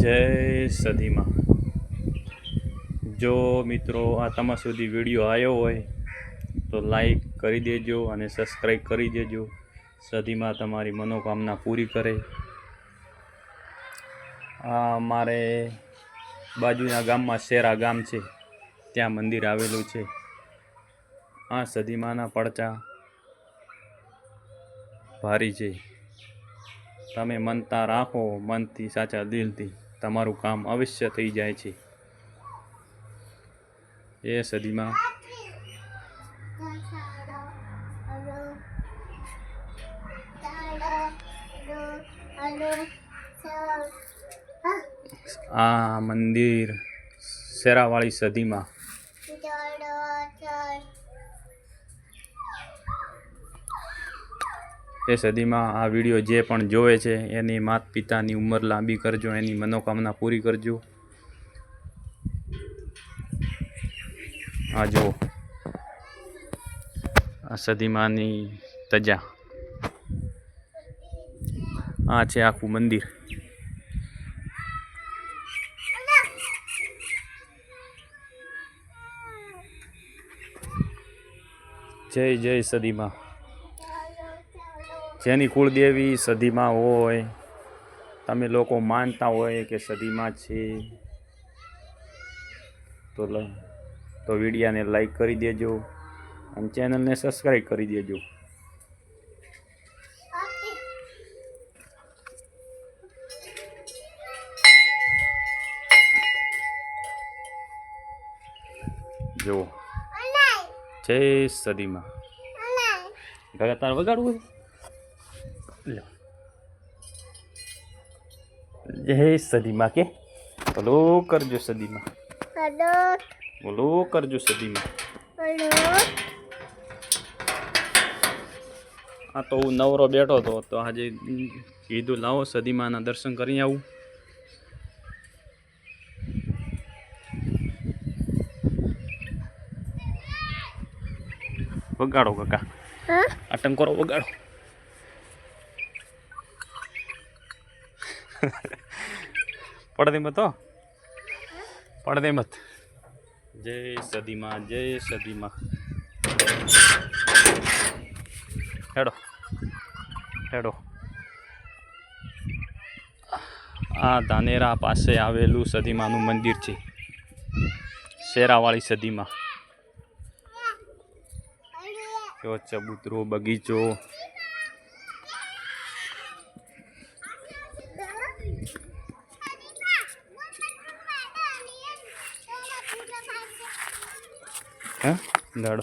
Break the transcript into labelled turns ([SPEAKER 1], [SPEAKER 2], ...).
[SPEAKER 1] જય સદીમાં। જો મિત્રો આ તમારા સુધી વિડીયો આવ્યો હોય તો લાઈક કરી દેજો અને સબસ્ક્રાઈબ કરી દેજો। સદીમાં તમારી મનોકામના પૂરી કરે। આ અમારે બાજુના ગામમાં શેરા ગામ છે, ત્યાં મંદિર આવેલું છે। આ સદીમાના પડચા ભારી છે। તમે મનતા રાખો, મનથી સાચા દિલથી તમારું કામ અવશ્ય થઈ જાય છે। એ સદીમાં આ મંદિર શેરાવાળી સદીમાં એ સદીમાં આ વિડીયો જે પણ જોવે છે એની માતા પિતાની ઉંમર લાંબી કરજો, એની મનોકામના પૂરી કરજો। આ જો આ સદીમાની તજા, આ છે આખું મંદિર। જય જય સદીમાં। જેની કુળદેવી સદીમાં હોય, તમે લોકો માનતા હોય કે સદીમાં છે તો વિડીયાને લાઈક કરી દેજો અને ચેનલને સબસ્ક્રાઈબ કરી દેજો। જો જય સદીમાં। કાકા તાર વગાડવું? જય સદીમાં કે બોલો કરજો સદીમાં, બોલો કરજો સદીમાં। આ તો હું નવરો બેઠો હતો તો આજે કીધું લાવો સદીમાના દર્શન કરી આવું। વગાડો કાકા, આ ટંકોરો વગાડો। પડદે મત હો, પડદે મત। જય સદીમાં, જય સદીમાં। હેડો હેડો। આ ધાનેરા પાસે આવેલું સદીમાનું મંદિર છે, શેરાવાળી સદીમાં। જો ચબૂતરો, બગીચો, હા દાડો